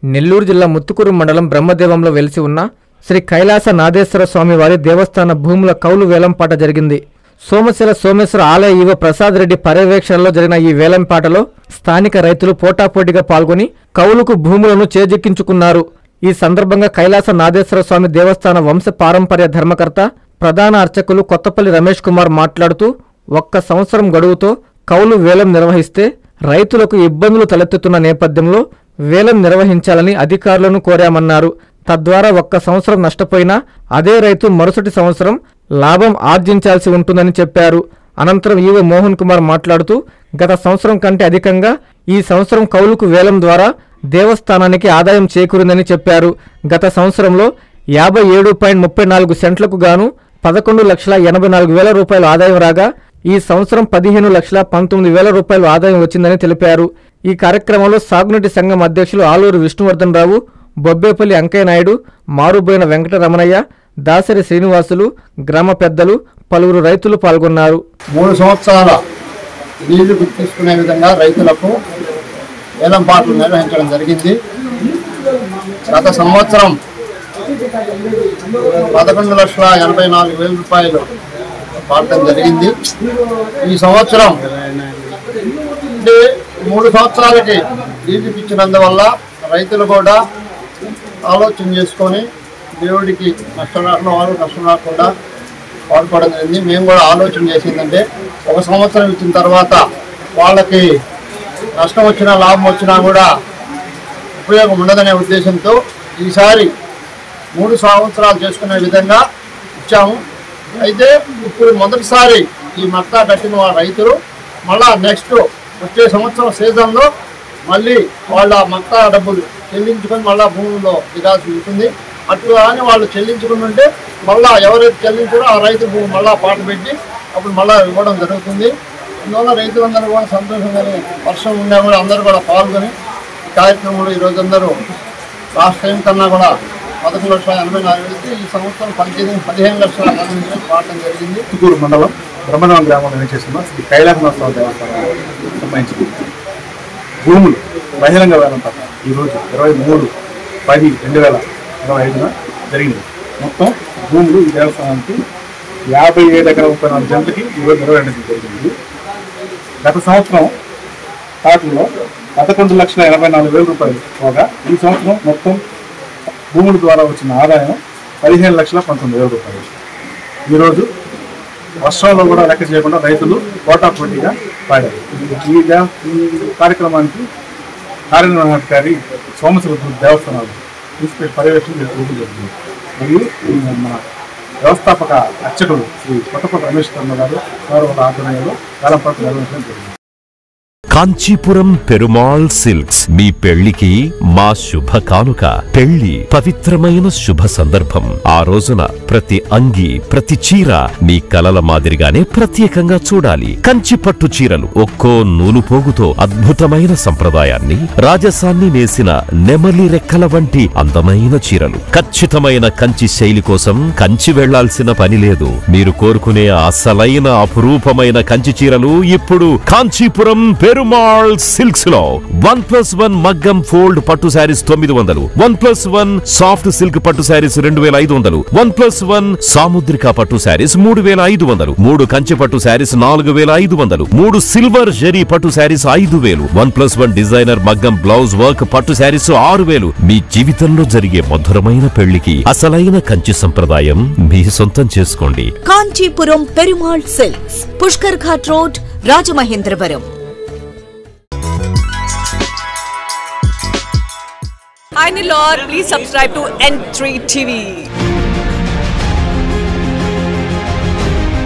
నెల్లూరు జిల్లా ముత్తుకూరు మండలం బ్రహ్మదేవంలో వెలిసి ఉన్న శ్రీ కైలాస నాదేశ్వర స్వామి వారి దేవస్థాన భూముల కౌలు వేలంపాట జరిగింది. సోమశిల సోమేశ్వర ఆలయ ఈవో ప్రసాద్ రెడ్డి పర్యవేక్షణలో జరిగిన ఈ వేలంపాటలో స్థానిక రైతులు పోటాపోటీగా పాల్గొని కౌలుకు భూములను చేజిక్కించుకున్నారు. ఈ సందర్భంగా కైలాస నాదేశ్వర స్వామి దేవస్థాన వంశ పారంపర్య ధర్మకర్త ప్రధాన అర్చకులు కొత్తపల్లి రమేష్ కుమార్ మాట్లాడుతూ 1 సంవత్సరం గడువుతో కౌలు వేలం నిర్వహిస్తే రైతులకు ఇబ్బందులు తలెత్తుతున్న నేపథ్యంలో వేలం నిర్వహించాలని అధికారులను కోరామన్నారు. తద్వారా 1 సంవత్సరం నష్టపోయినా అదే రైతు మరుసటి సంవత్సరం లాభం ఆర్జించాల్సి ఉంటుందని చెప్పారు. అనంతరం ఈవో మోహన్ కుమార్ మాట్లాడుతూ గత సంవత్సరం కంటే అధికంగా ఈ సంవత్సరం కౌలుకు వేలం ద్వారా దేవస్థానానికి ఆదాయం చేకూరిందని చెప్పారు. గత సంవత్సరంలో 57.34 సెంట్లకు గాను 11,84,000 రూపాయలు ఆదాయం రాగా ఈ సంవత్సరం 15,19,000 రూపాయలు ఆదాయం వచ్చిందని తెలిపారు. ఈ కార్యక్రమంలో సాగునీటి సంఘం అధ్యక్షులు ఆలూరు విష్ణువర్ధన్ రావు, బొబ్బేపల్లి అంకయ్య నాయుడు, మారుబోయిన వెంకటరమణయ్య, దాసరి శ్రీనివాసులు, గ్రామ పెద్దలు, పలువురు రైతులు పాల్గొన్నారు. 3 సంవత్సరాల లీజు తీసుకునే విధంగా రైతులకు వేలంపాట్లు నిర్వహించడం జరిగింది. గత సంవత్సరం 11,84,000 రూపాయలు పాడటం జరిగింది. ఈ సంవత్సరం 3 సంవత్సరాలకి లీజు ఇచ్చినందువల్ల రైతులు కూడా ఆలోచన చేసుకొని దేవుడికి నష్టం రాకుండా పాల్పడడం జరిగింది. మేము కూడా ఆలోచన చేసిందంటే 1 సంవత్సరం ఇచ్చిన తర్వాత వాళ్ళకి నష్టం వచ్చినా లాభం వచ్చినా కూడా ఉపయోగం ఉండదనే ఉద్దేశంతో ఈసారి 3 సంవత్సరాలు చేసుకునే విధంగా ఇచ్చాము. అయితే ఇప్పుడు మొదటిసారి ఈ మక్తా కట్టిన రైతులు మళ్ళా నెక్స్ట్ వచ్చే సంవత్సరం సీజన్లో మళ్ళీ వాళ్ళ మక్తా డబ్బులు చెల్లించుకొని మళ్ళీ భూముల్లో దిగాల్సి ఉంటుంది. అట్లా అని వాళ్ళు చెల్లించుకుని ఉంటే మళ్ళీ ఎవరైతే చెల్లించారో ఆ రైతు భూమి మళ్ళీ పాట పెట్టి అప్పుడు మళ్ళీ ఇవ్వడం జరుగుతుంది. అందువల్ల రైతులందరూ కూడా సంతోషంగా వర్షం ఉన్నా కూడా అందరూ కూడా పాల్గొని ఈ కార్యక్రమంలో ఈరోజు అందరూ లాస్ట్ టైం కన్నా కూడా 11,84,000 ఈ సంవత్సరం 15,40,000 పాడటం జరిగింది. ముత్తుకూరు మండలం బ్రహ్మదేవం గ్రామంలో చేస్తున్న శ్రీ కైలాసనాథ దేవస్థానానికి సంబంధించి భూములు బహిరంగ వేలంపాట ఈరోజు 23/10/2025 జరిగింది. మొత్తం భూములు ఈ దేవస్థానానికి 57.34 సెంట్లకి ఈరోజు నిర్వహించడం జరిగింది. గత సంవత్సరం స్టార్టింగ్లో 11,84,000 రూపాయలు పోగా ఈ సంవత్సరం మొత్తం భూముల ద్వారా వచ్చిన ఆదాయం 15,19,000 రూపాయలు. ఈరోజు వర్షంలో కూడా లెక్క చేయకుండా రైతులు పోటాపోటీగా పాడారు. ఈ కార్యక్రమానికి కార్యనిర్వహణాధికారి సోమశిల దేవస్థానాలు ప్రిన్సిపల్ పర్యవేక్షణ జరిగింది. మరియు మన వ్యవస్థాపక అర్చకులు శ్రీ కొత్తపల్లి రమేష్ గారు వారి ఆధ్వర్యంలో వేలంపాట నిర్వహించడం జరిగింది. కాంచీపురం పెరుమాళ్ సిల్క్స్ మీ పెళ్లికి మా శుభ కానుక. పెళ్లి పవిత్రమైన శుభ సందర్భం. ఆ రోజున ప్రతి అంగి ప్రతి చీర మీ కలల మాదిరిగానే ప్రత్యేకంగా చూడాలి. కంచి పట్టు చీరలు ఒక్కో నూలు పోగుతో అద్భుతమైన సంప్రదాయాన్ని రాజసాన్ని నేసిన నెమలి రెక్కల వంటి అందమైన చీరలు. ఖచ్చితమైన కంచి శైలి కోసం కంచి వెళ్లాల్సిన పని లేదు. మీరు కోరుకునే అసలైన అపురూపమైన కంచి చీరలు ఇప్పుడు కాంచీపురం పెరుమాళ్ సిల్క్స్ లో 1+1 మగ్గం ఫోల్డ్ పట్టు శారీస్ 900, 1+1 సాఫ్ట్ సిల్క్ పట్టు శారీస్ 2,500, 1+1 సాముద్రిక పట్టు శారీస్ 3,500, 3 కంచి పట్టు శారీస్ 4,500, 3 సిల్వర్ జెరీ పట్టు శారీస్ 5,000, 1+1 డిజైనర్ మగ్గం బ్లౌజ్ వర్క్ పట్టు శారీస్ 6,000. మీ జీవితంలో జరిగే మధురమైన పెళ్లికి అసలైన కంచి సంప్రదాయం మీ సొంతం చేసుకోండి. Kanchipuram Perumal silks, Pushkar ghat road, Rajamahendravaram. Hi Nilor, please subscribe to N3 TV.